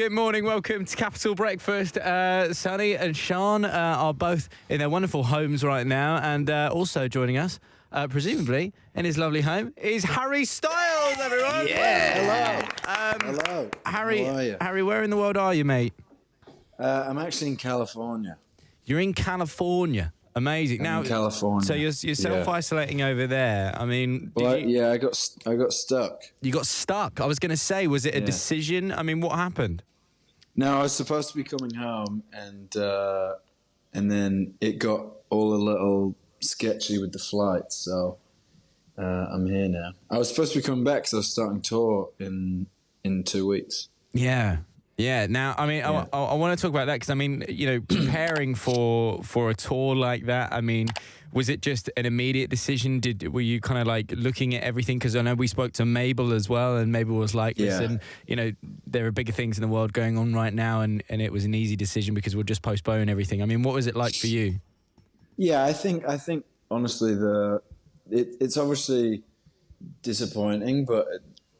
Good morning, welcome to Capital Breakfast. Sonny and Sean are both in their wonderful homes right now, and also joining us, presumably in his lovely home, is Harry Styles, everyone. Yeah. Hello. Harry, How are you? Harry, where in the world are you, mate? I'm actually in California. You're in California. Amazing. I'm in California. So you're self-isolating over there. I mean, I got stuck. You got stuck. I was going to say, was it a decision? I mean, what happened? No, I was supposed to be coming home, and then it got all a little sketchy with the flight. So I'm here now. I was supposed to be coming back because I was starting tour in 2 weeks. Yeah. Yeah. Now, I mean, I want to talk about that because, I mean, you know, preparing for a tour like that, I mean, was it just an immediate decision? Were you kind of like looking at everything? Because I know we spoke to Mabel as well, and Mabel was like, listen, you know, there are bigger things in the world going on right now, and it was an easy decision because we'll just postpone everything. I mean, what was it like for you? Yeah, I think honestly, it's obviously disappointing, but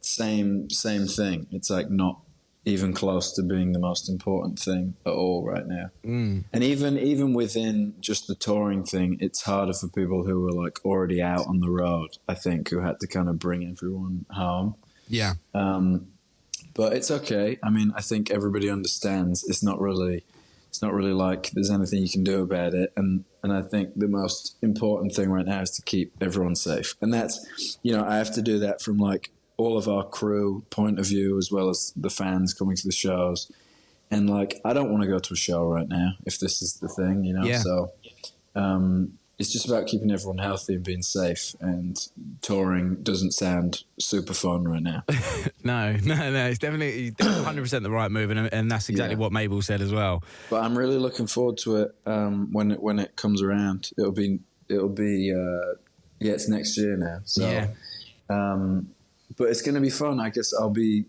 same thing. It's like not even close to being the most important thing at all right now. And even within just the touring thing, it's harder for people who were like already out on the road, I think, who had to kind of bring everyone home. Yeah. But it's okay. I mean, I think everybody understands it's not really like there's anything you can do about it. And I think the most important thing right now is to keep everyone safe. And that's, you know, I have to do that from like all of our crew point of view, as well as the fans coming to the shows. And like, I don't want to go to a show right now if this is the thing, you know? Yeah. So it's just about keeping everyone healthy and being safe, and touring doesn't sound super fun right now. No, it's definitely 100% the right move, and that's exactly what Mabel said as well. But I'm really looking forward to it when it comes around. It'll be it's next year now. So but it's going to be fun. I guess we'll be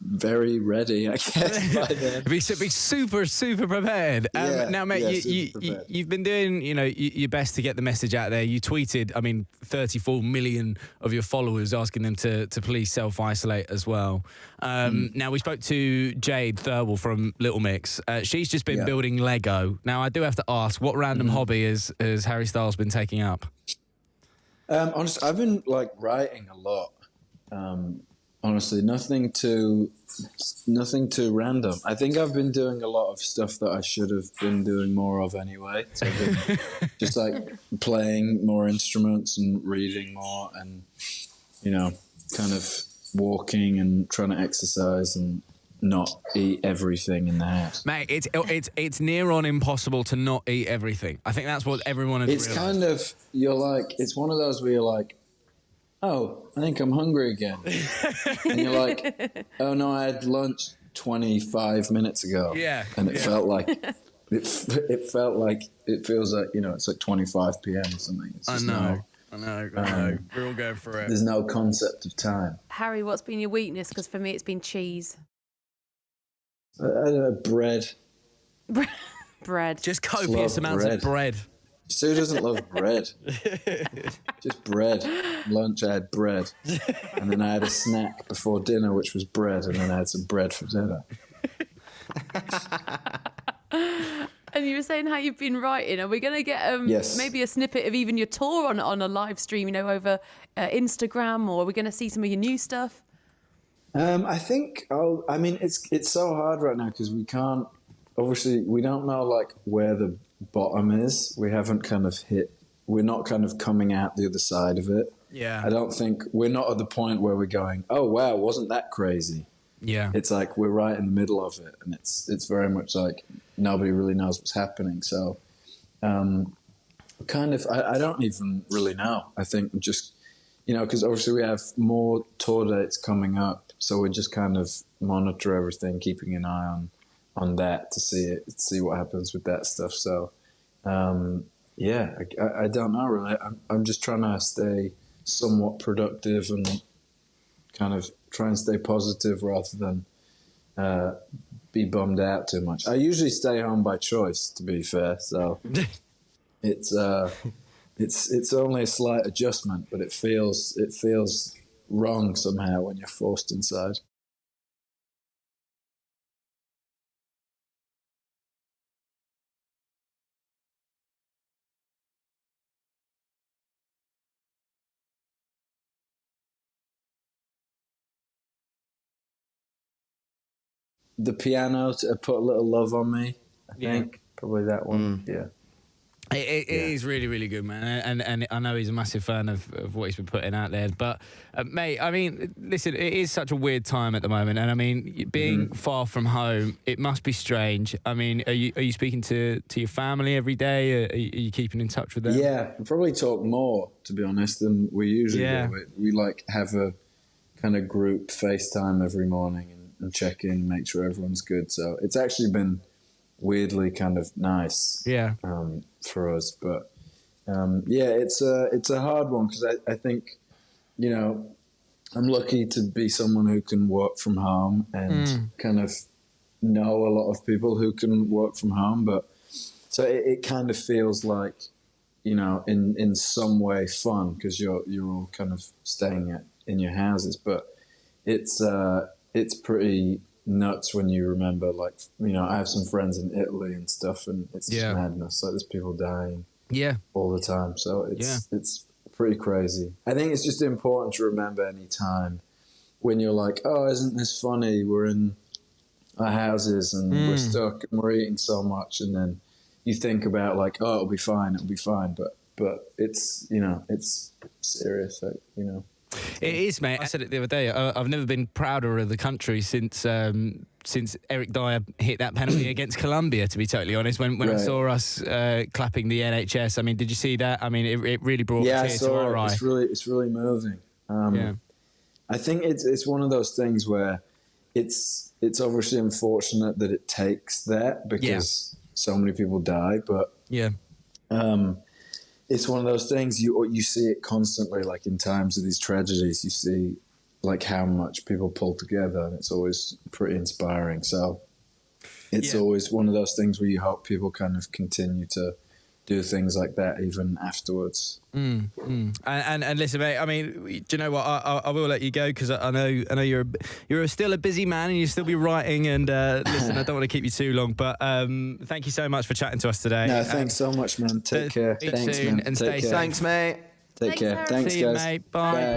very ready, I guess, by then. Be super prepared. Now, mate, you've been doing, you know, your best to get the message out there. You tweeted, I mean, 34 million of your followers asking them to please self-isolate as well. Now, we spoke to Jade Thirlwell from Little Mix. She's just been building Lego. Now, I do have to ask, what random hobby has Harry Styles been taking up? Honestly, I've been like writing a lot. Honestly, nothing too random. I think I've been doing a lot of stuff that I should have been doing more of anyway. So I've been just like playing more instruments and reading more, and, you know, kind of walking and trying to exercise and not eat everything in the house. Mate, it's near on impossible to not eat everything. I think that's what everyone has realized. It's kind of, it's one of those where you're like, oh, I think I'm hungry again. And you're like, oh no, I had lunch 25 minutes ago. Yeah. And it felt like, it feels like, you know, it's like 25 p.m. or something. It's just I know. We're all going for it. There's no concept of time. Harry, what's been your weakness? Because for me, it's been cheese. I don't know, bread. Bread. Just copious amounts of bread. Who doesn't love bread? Just bread. Lunch, I had bread. And then I had a snack before dinner, which was bread. And then I had some bread for dinner. And you were saying how you've been writing. Are we going to get maybe a snippet of even your tour on a live stream, you know, over Instagram? Or are we going to see some of your new stuff? I think, it's so hard right now because we can't, obviously, we don't know like where the bottom is. We haven't kind of we're not kind of coming out the other side of it. Yeah. I don't think, we're not at the point where we're going, oh wow, wasn't that crazy? Yeah. It's like we're right in the middle of it, and it's very much like nobody really knows what's happening. So kind of, I don't even really know. I think just, you know, because obviously we have more tour dates coming up, so we just kind of monitor everything, keeping an eye on that to see what happens with that stuff. So I don't know really. I'm just trying to stay somewhat productive and kind of try and stay positive rather than be bummed out too much. I usually stay home by choice, to be fair. So it's only a slight adjustment, but it feels wrong somehow when you're forced inside. the piano to put a little love on me. I think probably that one. Yeah. It is really, really good, man. And I know he's a massive fan of what he's been putting out there. But, mate, I mean, listen, it is such a weird time at the moment. And, I mean, being far from home, it must be strange. I mean, are you speaking to your family every day? Are you keeping in touch with them? Yeah, we probably talk more, to be honest, than we usually do. We, like, have a kind of group FaceTime every morning and check in, make sure everyone's good. So it's actually been weirdly kind of nice for us, but it's a hard one because I think, you know, I'm lucky to be someone who can work from home and kind of know a lot of people who can work from home, but so it kind of feels like, you know, in some way fun because you're all kind of staying in your houses, but it's pretty nuts when you remember, like, you know, I have some friends in Italy and stuff, and it's just madness. Like, there's people dying all the time, so it's pretty crazy. I think it's just important to remember any time when you're like, oh, isn't this funny? We're in our houses and we're stuck and we're eating so much, and then you think about like, oh, it'll be fine, but it's, you know, it's serious, like, you know. It is, mate. I said it the other day. I've never been prouder of the country since Eric Dyer hit that penalty against Colombia, to be totally honest. When I saw us clapping the NHS, I mean, did you see that? I mean, it really brought a tear to our eye. It's really moving. I think it's one of those things where it's obviously unfortunate that it takes that because so many people die, but it's one of those things you see it constantly, like in times of these tragedies, you see like how much people pull together, and it's always pretty inspiring. So it's always one of those things where you hope people kind of continue to do things like that even afterwards. And listen, mate, I mean, do you know what? I will let you go because I know you're still a busy man and you'll still be writing. And listen, I don't want to keep you too long, but thank you so much for chatting to us today. No, thanks so much, man. Take care. Thanks, man. And stay safe. Thanks, mate. Take care. Thanks, See you, guys. mate. Bye.